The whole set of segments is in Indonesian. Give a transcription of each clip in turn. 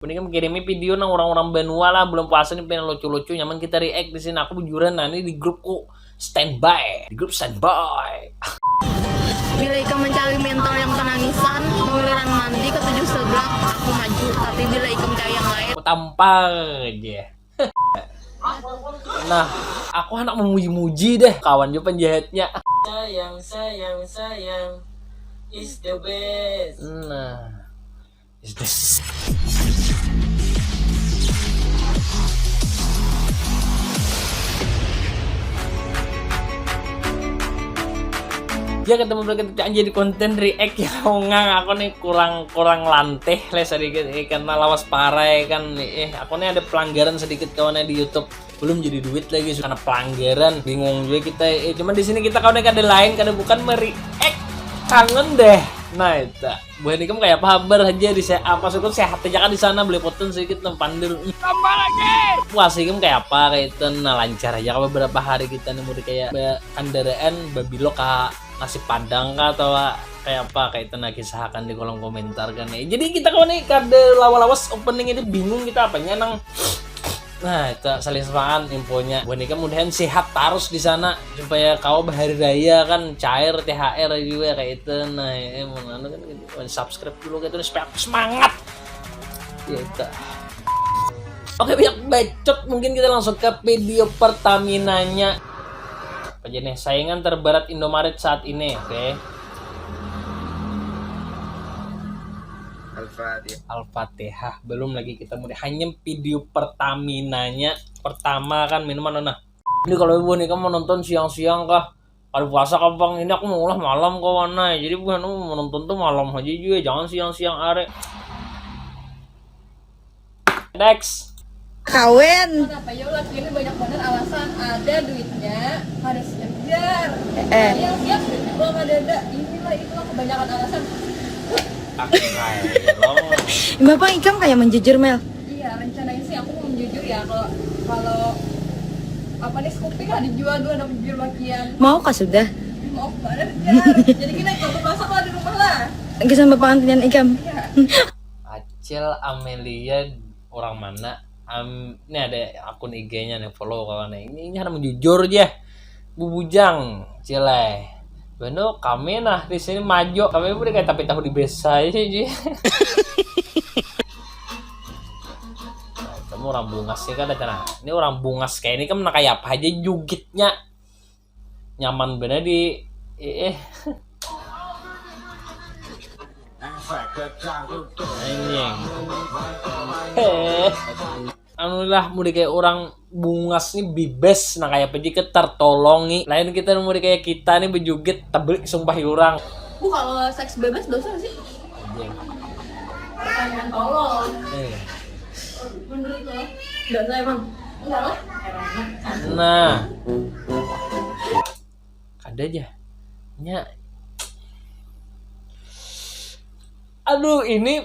Ini kan kirimi video nang orang-orang benua lah, belum puasa nih pengen lucu-lucu, nyaman kita react di sini. Aku bujuran nah ini di grupku standby, di grup standby. Bila Ika mencari mentor yang penangisan, giliran mandi ke 7 sebelah, aku maju. Tapi bila Ika mencari yang lain, Aku tampar aja. Nah, aku anak memuji-muji deh, kawan juga penjahatnya. Sayang, sayang, sayang is the best. Nah, is this. Ya ketemu lagi jadi konten react ya ngang aku nih kurang lanteh lah sedikit karena lawas parah kan aku nih ada pelanggaran sedikit kawannya di YouTube belum jadi duit lagi karena pelanggaran bingung juga kita cuman di sini kita kawannya kada lain kada bukan mereact kangen deh. Nah itu buat ini kamu kayak apa kabar aja di saya apa syukur sehat aja kan di sana beli poten sedikit pandir tambah lagi puasa kamu kayak apa kayak itu nah lancar aja kalau beberapa hari kita nih mudik kayak kendaraan babilo kak nasi padang kah atau kayak apa kayak itu nah kisahkan di kolom komentar kan ya. Jadi kita kawan nih kada lawas opening ini bingung kita apanya nang. Nah itu saling semangat infonya buat nikah mudahan sehat terus di sana supaya kau bahari raya kan cair THR juga kayak itu. Nah emang kan subscribe dulu kayak itu supaya semangat ya itu. Oke banyak bacot mungkin kita langsung ke video Pertaminanya apa aja nih saingan terberat Indomaret saat ini. Oke. Al-Fatihah belum lagi kita mulai hanya video Pertaminanya pertama kan minuman nah ini kalau ibu nih kamu nonton siang-siang kah kalau puasa kah bang ini aku mau ulah malam kawan nah jadi bukan mau nonton tuh malam aja juga jangan siang-siang are. Next kawin. Kenapa ya laki ini banyak banget alasan ada duitnya harus kejar yang siap duitnya belum ada inilah itulah kebanyakan alasan. Bapak Ikam kayak menjujur Mel. Iya rencananya sih aku mau jujur ya kalau apa nih Scoopy lah dijual dua dapat jujur bagian Mau kah sudah? mau banget ya jadi kita ikut masak lah di rumah lah Kisah Bapak antian Ikam. iya. Acil Amelia orang mana ini ada akun IG-nya nih follow kawan ini harus menjujur aja Bu Bujang Cileh Beno kami nah di sini maju kami udah kayak tapi tahu di besa aja sih. Kamu orang bungas sih kan ada ini orang bungas kayak ini kan kayak apa aja jugitnya nyaman bener di anjing anulah mau kayak orang bungas nih bibes nah kayak pergi ke tertolongi lain kita mau kayak kita nih bejugit tablik sumpah orang Bu kalau seks bebas dosa nggak sih anjing pertanyaan tolong menurut lo dosa emang enggak lah nah ada aja nya aduh ini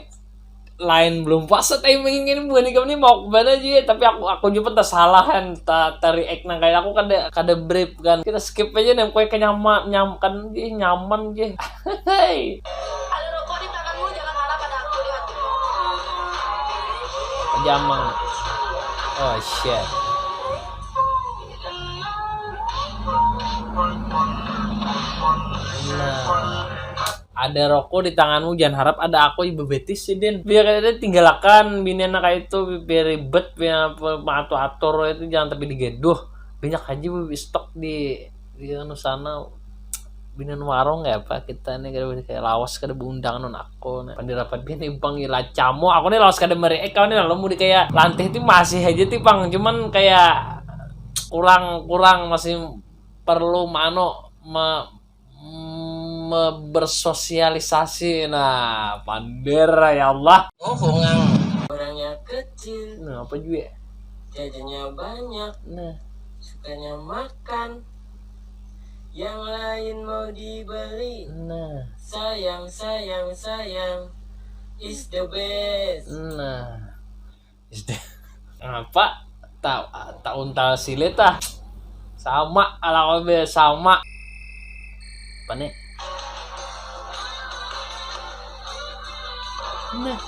lain belum puasa timing ini bukan ini mau kemana aja tapi aku juga tersalahan react nang kayak aku kada brief kan kita skip aja nih kue kenyaman nyamkan dia nyaman aja. Hei ada rokok di tanganmu jangan harap pada aku lihat pajamang oh shit nah ada rokok di tanganmu jangan harap ada aku ibu betis sih din biar ada tinggalkan bini anak kayak itu biar ribet biar atur itu jangan tapi digeduh banyak aja stok di sana binian warung ya apa kita nih kayak lawas kada beundang non aku nih pandirapat bini bang ilacamu aku nih lawas kada mereka nih lalu mau di kayak lantai itu masih aja tipang cuman kayak kurang masih perlu bersosialisasi nah pander ya Allah Orangnya kecil, nah apa juga jajannya banyak, nah sukanya makan, yang lain mau dibeli. nah Sayang, sayang, sayang is the best. nah apa tak silet ah sama ala kobe sama apa nih nah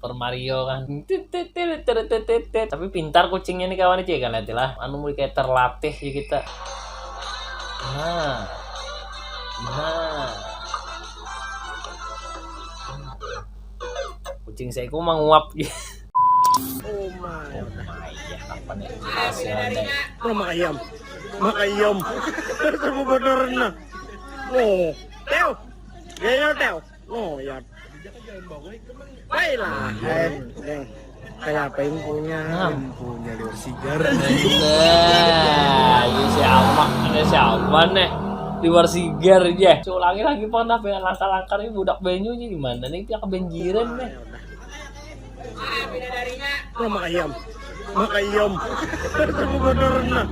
Super Mario kan. Tapi pintar kucingnya nih kawan cie kan lihat lah. Anu mulai kayak terlatih ya kita. Nah. Kucing saya mau nguap gitu. Oh my ya apa nih hasilnya? Makayam. Sama bener na. Oh, Teo. Gaya Teo. Oh, ya. Baiklah. Kayak apa yang punya? Punya liur sigar. Nah, ini siapa nih? Liwar sigar aja. Ulangi lagi pon apa yang langkah-langkah ini budak banyu ini gimana nih? Dia kebanjiran nih. Makayam. Sama bener na.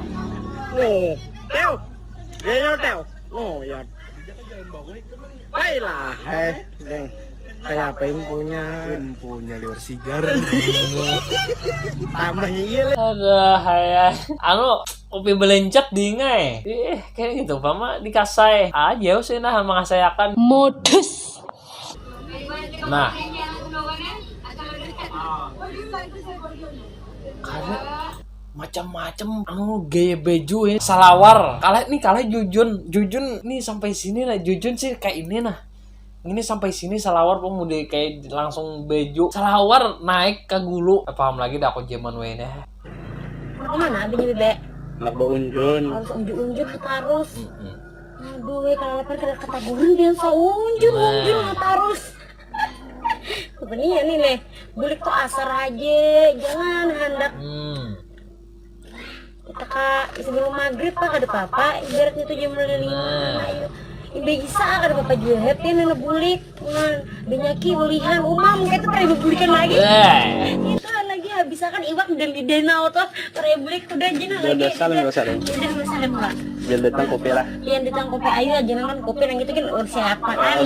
Oh, Teo. Gaya Teo. Oh, ya. Baiklah. Kayak apa yang punya? Punya liur sigar. Tambahnya iya lah. Ada anu kopi belencet di ngai. Kayak gitu, Pama dikasai aja sih nah mengasayakan Modus. Nah. Karena macam-macam anu gaya baju ini salawar. Kalah Jujun nih sampai sini lah. Jujun sih kayak ini nah. Ini sampai sini salawar pemuda kayak langsung baju salawar naik ke gulu. Paham lagi dah aku zaman wene. Mana abis bebek? Nak unjun. Harus unjun harus. Aduh, kalau lapar kata gurun dia unjun harus. Kebenaran nih nih, bulik tuh asar aja, jangan hendak. Kita kak sebelum maghrib pak ada papa, ibaratnya tuh jam 5. Ibu bisa ada papa juga happy nih bulik, benyaki ulihan umam kayak itu pada bulikan lagi. Itu lagi habis kan iwak dan di danau tuh bulik udah jenah lagi. Udah salam pak. Biar datang kopi lah. Yang datang kopi ayo jangan kan kopi yang gitu kan siapaan.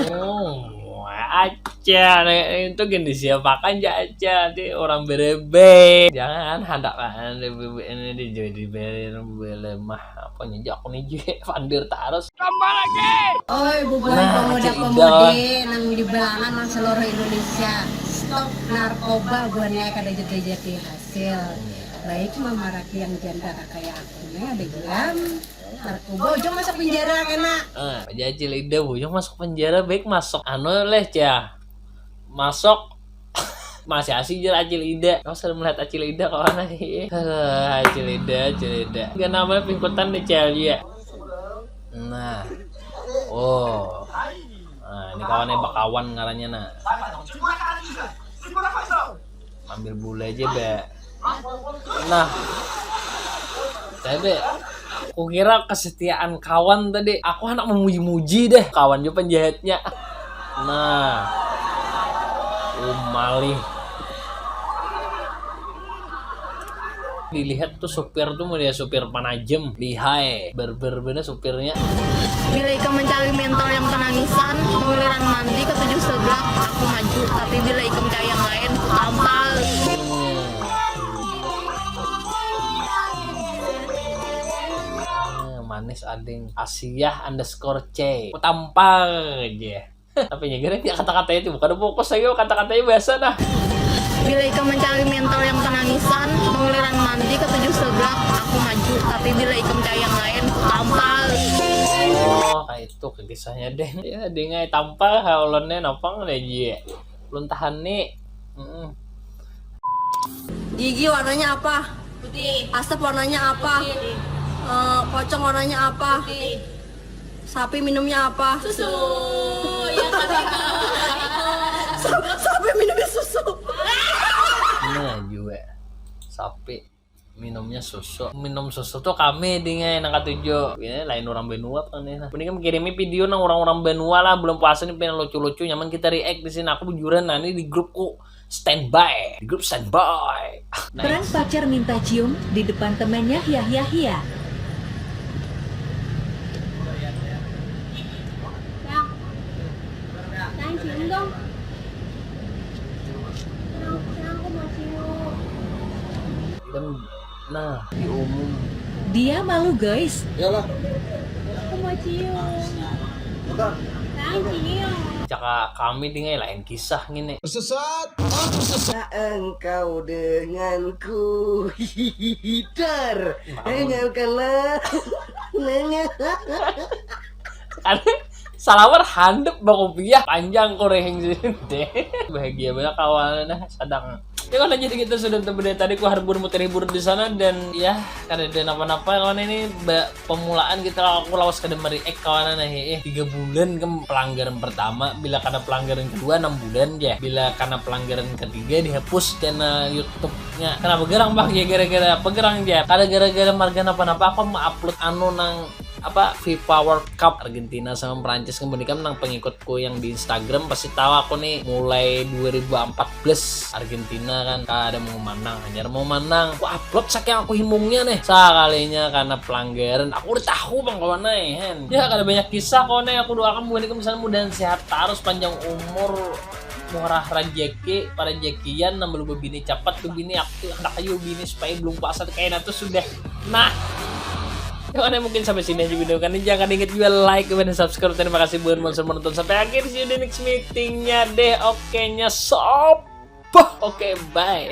Aja itu gini siapakan aja nanti orang berebe jangan hadapan ini jadi belemah apa nih aku nih pandir taros tambah lagi. Oi bubuhan pemuda-pemudi nang di belalangan nang seluruh Indonesia stop narkoba buahnya kada jadi hasil baik memaraki yang janda kayak aku nih ada jam narkoba ujung masuk penjara kena Jajil ide ujung masuk penjara baik masuk anu leh ya masuk masih asih jel Acil Ida. Kau sering melihat Acil Ida kawan nih. Acil Ida. Gak namanya pingkutan deh ya. Nah, ini kawannya bakawan ngarannya nah. Ambil bule aja be. Nah, be. Kukira kesetiaan kawan tadi. Aku anak memuji-muji deh kawan juga penjahatnya. Nah, malih. Dilihat tuh supir tuh dia supir panajem, lihai, bener supirnya. Bila Ika mencari mental yang penangisan, giliran mandi ke 7 sebelah, aku maju. Tapi bila Ika mencari yang lain, aku tampal. Manis ading Asiah_C. Aku tampal aja. Tapi nyegere dia kata-katanya itu bukan fokus aja kata-katanya biasa nah. Bila Ika mencari mental yang penangisan, giliran mandi ke 7 sebelah, aku maju. Tapi bila Ika mencari yang lain, aku tampal. Oh, kayak itu kisahnya deh. Ya, dia nggak tampal haulonnya nopang deh dia. Belum tahan nih. Gigi warnanya apa? Putih. Asap warnanya apa? Pocong warnanya apa? Putih. Sapi minumnya apa? Susu. Ya sapi minumnya susu. Nah juga sapi minumnya susu. Minum susu tuh kami dengan angka 7. Ini lain orang benua kan ya. Mending kirimi video nang orang-orang benua lah belum puasa nih pengen lucu-lucu nyaman kita react di sini. Aku bujuran nah ini di grupku standby. Di grup standby. Peran pacar minta cium di depan temannya hia. Cium dong. Dan nah di umum Dia malu guys. Iyalah. Aku mau cium. Cium. Caka kami tinggal lain kisah gini. Engkau denganku hitar, dengarkanlah. Kan salawar handep bakopiah panjang koreng deh. Bahagia banget kawannya sadang. Ya kan jadi kita sudah berada tadi ku harbur muter-hibur di sana dan ya kada ada napa-napa kawan ini pemulaan kita aku lawas kada meri kawanan 3 bulan ke pelanggaran pertama, bila karena pelanggaran kedua 6 bulan ya, bila karena pelanggaran ketiga dihapus dan YouTube-nya. Kenapa gerang Bang? Ya gara-gara apa gerang ya? Kada gara-gara marga napa-napa aku mau upload nang FIFA World Cup Argentina sama Perancis kemudian nang pengikutku yang di Instagram pasti tahu aku nih mulai 2014 Argentina kan kada mau menang hanya mau menang aku upload saking aku himungnya nih sekalinya karena pelanggaran aku udah tahu bang kawan ya kada banyak kisah kawan aku doakan kemudian misalnya mudah sehat terus panjang umur murah rezeki para jekian nambah lu bini cepat bini aku hendak ayo bini supaya belum puasa kayaknya tuh sudah nah. Karena mungkin sampai sini aja video kan. Jangan ingat juga like, comment, dan subscribe. Terima kasih buat menonton sampai akhir. See you di next meetingnya deh. Oke nya sob. Oke, bye.